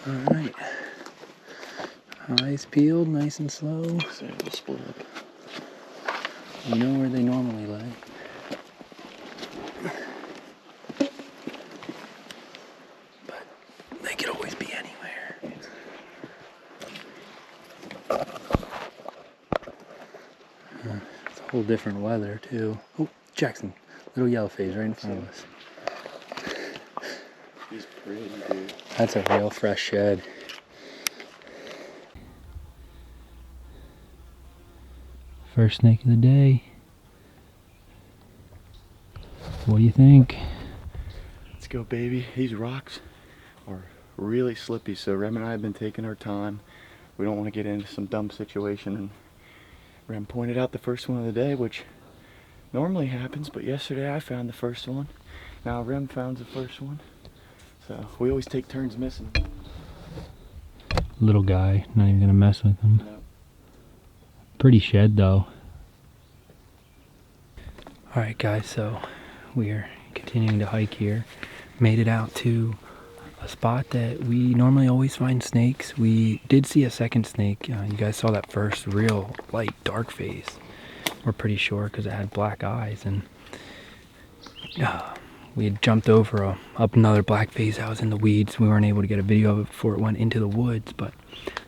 Alright. Eyes peeled, nice and slow. So we'll split up. You know where they normally lay. But they could always be anywhere. It's a whole different weather too. Oh, Jackson. Little yellow phase right in front of us. He's pretty, dude. That's a real fresh shed. First snake of the day. What do you think? Let's go, baby. These rocks are really slippy, so Rem and I have been taking our time. We don't want to get into some dumb situation, and Rem pointed out the first one of the day, which normally happens, but yesterday I found the first one. Now Rem found the first one. So we always take turns missing. Little guy, not even gonna mess with him. No. Pretty shed though. Alright guys, so we're continuing to hike here. Made it out to a spot that we normally always find snakes. We did see a second snake. You guys saw that first real light dark phase. We're pretty sure because it had black eyes, and we had jumped over up another black phase that was in the weeds. We weren't able to get a video of it before it went into the woods, but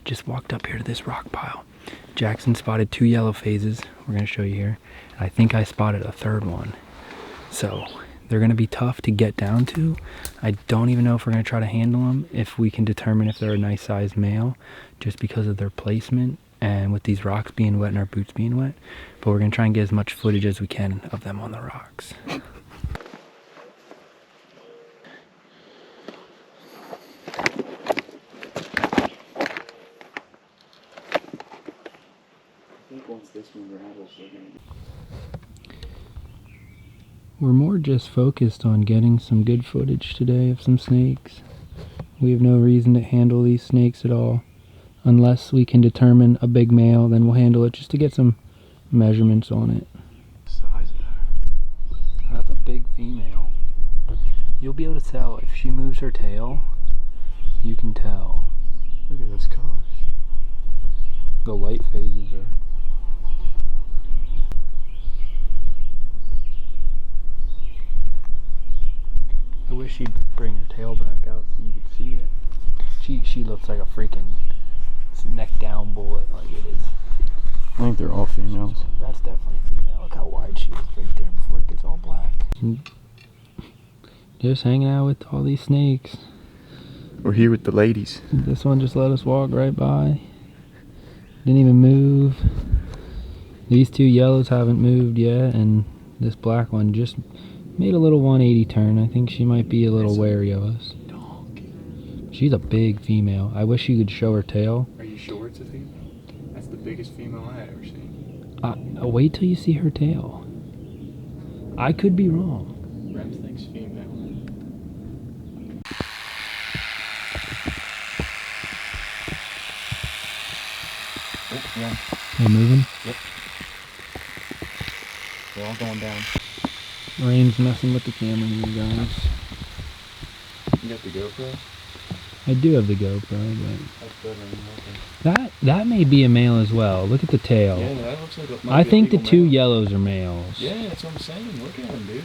just walked up here to this rock pile. Jackson spotted 2 yellow phases. We're going to show you here. I think I spotted a third one. So they're going to be tough to get down to. I don't even know if we're going to try to handle them, if we can determine if they're a nice sized male, just because of their placement and with these rocks being wet and our boots being wet. But we're going to try and get as much footage as we can of them on the rocks. I think once this one rattles, they're gonna... We're more just focused on getting some good footage today of some snakes. We have no reason to handle these snakes at all. Unless we can determine a big male, then we'll handle it just to get some measurements on it. Size of that. That's a big female. You'll be able to tell if she moves her tail. You can tell. Look at those colors. The light phases are... I wish she'd bring her tail back out so you could see it. She looks like a freaking neck down bullet, like it is. I think they're all females. That's definitely a female. Look how wide she is right there before it gets all black. Just hanging out with all these snakes. We're here with the ladies. This one just let us walk right by. Didn't even move. These 2 yellows haven't moved yet, and this black one just made a little 180 turn. I think she might be a little wary of us. She's a big female. I wish you could show her tail. Are you sure it's a female? That's the biggest female I've ever seen. Wait till you see her tail. I could be wrong. Rem thinks female. Oh, yeah. They're moving? Yep. They're all going down. Rain's messing with the camera here, guys. You got the GoPro? I do have the GoPro, but That's better than nothing. that may be a male as well. Look at the tail. Yeah, that looks like I think the 2 yellows are males. Yeah, that's what I'm saying. Look at him, dude.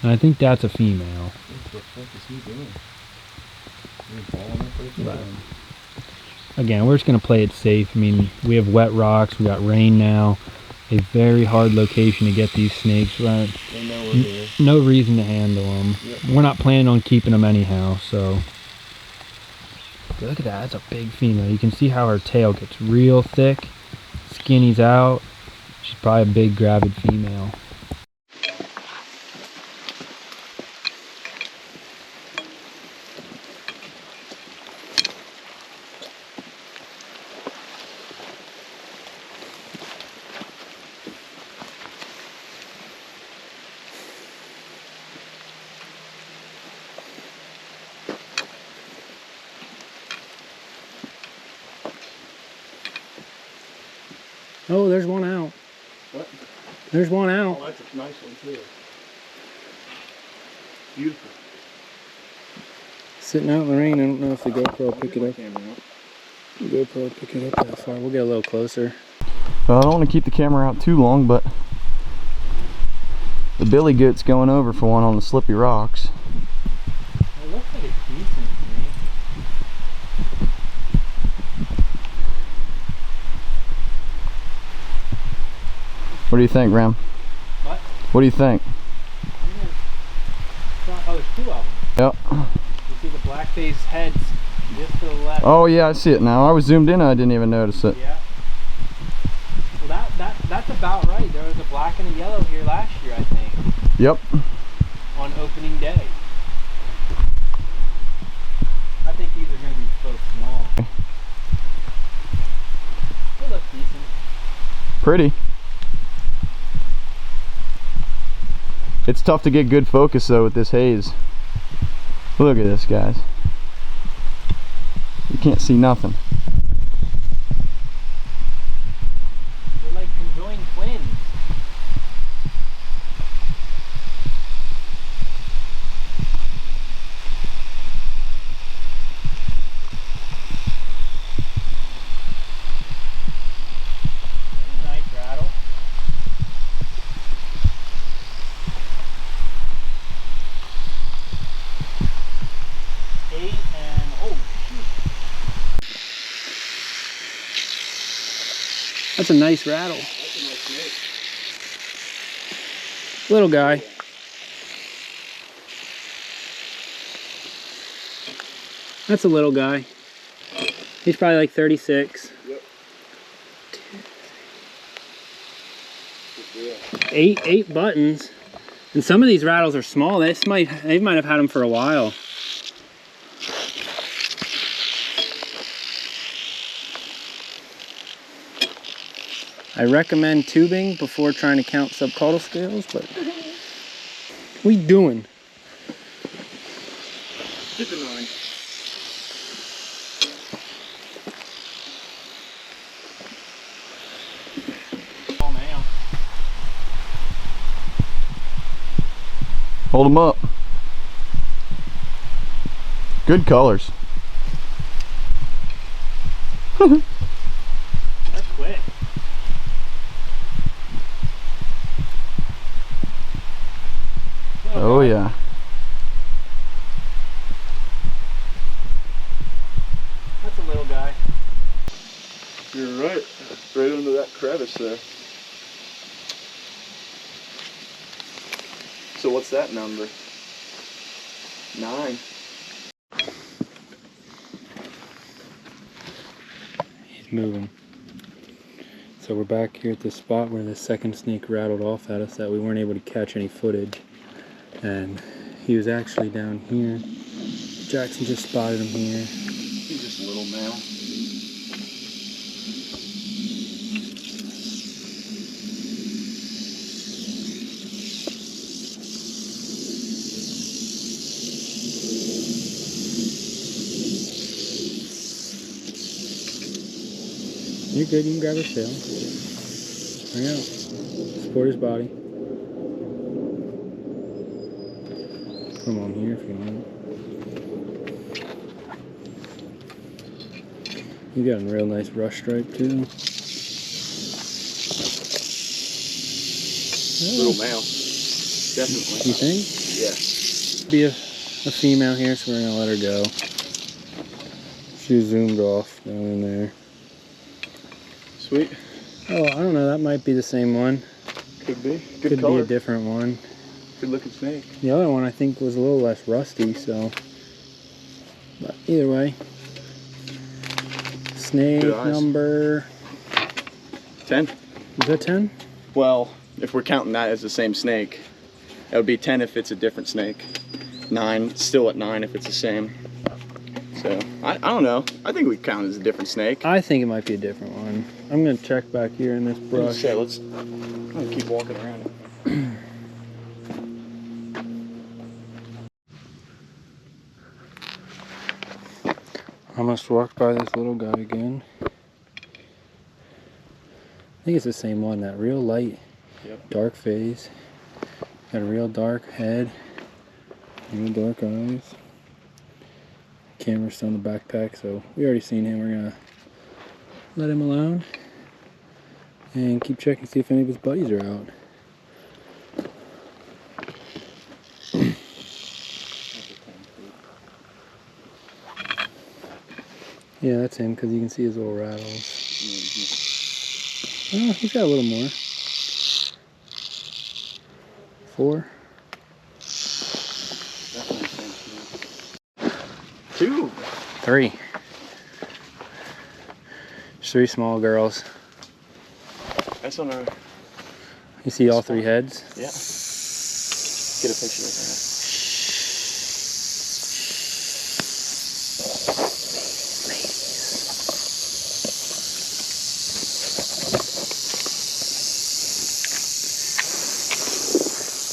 And I think that's a female. What the fuck is he doing? He's balling up right there. Again, we're just going to play it safe. I mean, we have wet rocks. We got rain now. A very hard location to get these snakes. They know we're here. No reason to handle them. Yep. We're not planning on keeping them anyhow, so... Look at that. That's a big female. You can see how her tail gets real thick. Skinny's out. She's probably a big, gravid female. Oh, there's one out. What? There's one out. Oh, that's a nice one too. Beautiful. Sitting out in the rain. I don't know if the GoPro will pick it up. The GoPro will pick it up that far. We'll get a little closer. Well, I don't want to keep the camera out too long, but the billy goat's going over for one on the slippy rocks. It looks like it's decent to me. What do you think, Ram? What? What do you think? Oh, there's 2 of them. Yep. You see the black phase heads just to the left. Oh yeah, I see it now. I was zoomed in and I didn't even notice it. Yeah. Well, that's about right. There was a black and a yellow here last year, I think. Yep. On opening day. I think these are going to be so small. They look decent. Pretty. It's tough to get good focus though with this haze. Look at this, guys. You can't see nothing. They're like conjoined twins. Nice rattle. 8 and oh shoot. That's a nice rattle. That's a nice snake. Little guy. That's a little guy. He's probably like 36. Yep. 8 buttons. And some of these rattles are small. They might have had them for a while. I recommend tubing before trying to count subcaudal scales, but what are you doing? Hit the 9. Oh man. Hold them up. Good colors. That's quick. Oh yeah. That's a little guy. You're right. Right under that crevice there. So what's that number? 9. He's moving. So we're back here at the spot where the second snake rattled off at us that we weren't able to catch any footage. And he was actually down here. Jackson just spotted him here. He's just a little male. You're good, you can grab his tail. Bring it out. Support his body. Put him on here if you want. You got a real nice rush stripe too. Little male. Definitely. You think? Yeah. Be a female here, so we're gonna let her go. She zoomed off down in there. Sweet. Oh, I don't know, that might be the same one. Could be. Good Could color. be a different one. Good looking snake. The other one I think was a little less rusty, so. But either way. Snake Good eyes. number 10. Is that 10? Well, if we're counting that as the same snake, that would be 10 if it's a different snake. 9, still at 9 if it's the same. So, I don't know. I think we count it as a different snake. I think it might be a different one. I'm gonna check back here in this brush. I'm gonna keep walking around it. I must walk by this little guy again. I think it's the same one, that real light, dark face. Got a real dark head, real dark eyes. camera's still in the backpack, so we already seen him. We're gonna let him alone and keep checking to see if any of his buddies are out. Yeah, that's him, because you can see his little rattles. Oh, he's got a little more. 4. 2. 3. There's 3 small girls. That's on our... You see all 3 heads? Yeah. Get a picture of that.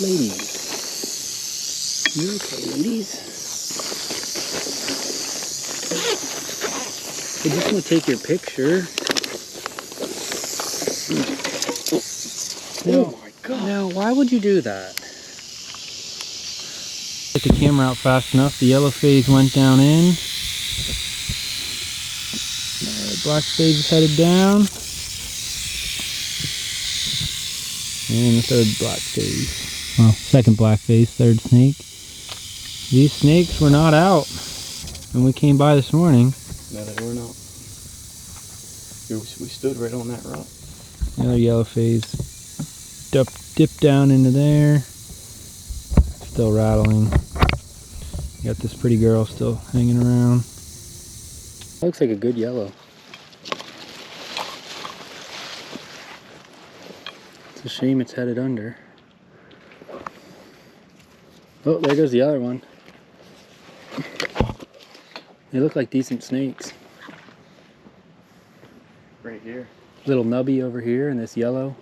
Ladies. You okay, ladies? I just want to take your picture. No, Oh my god. no, why would you do that? Get the camera out fast enough. The yellow phase went down in. Black phase is headed down. And the third black phase. Well, second black phase, third snake. These snakes were not out when we came by this morning. No, they were not. We stood right on that rock. Another yellow phase dipped down into there. Still rattling. Got this pretty girl still hanging around. Looks like a good yellow. It's a shame it's headed under. Oh, there goes the other one. They look like decent snakes. Right here. Little nubby over here and this yellow.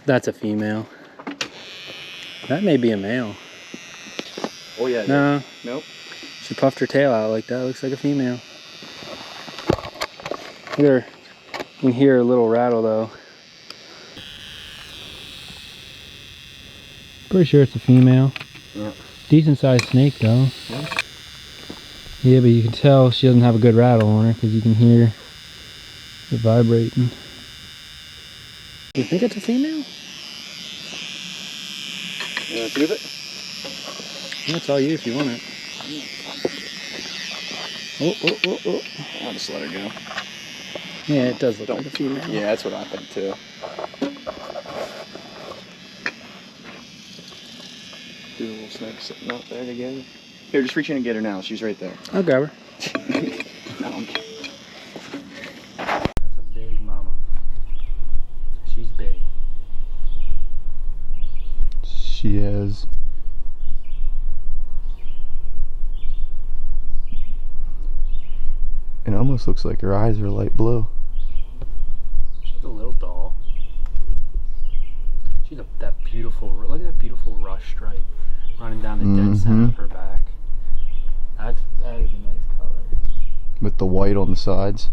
That's a female. That may be a male. Oh yeah. No. Nope. She puffed her tail out like that. Looks like a female. Look at her. You can hear a little rattle though. Pretty sure it's a female. Yeah. Decent sized snake though. Yeah. Yeah, but you can tell she doesn't have a good rattle on her because you can hear it vibrating. You think it's a female? You want to prove it? That's all you if you want it. Oh, oh, oh, oh. I'll just let her go. Yeah, it does look like a female. Yeah, that's what I think too. Two little snakes sitting out there together. Here, just reach in and get her now. She's right there. I'll grab her. No, I'm kidding. That's a big mama. She's big. She is. It almost looks like her eyes are light blue. She's a little doll. She's that beautiful, look at that beautiful rush stripe running down the dead center of her back. That is a nice color. With the white on the sides.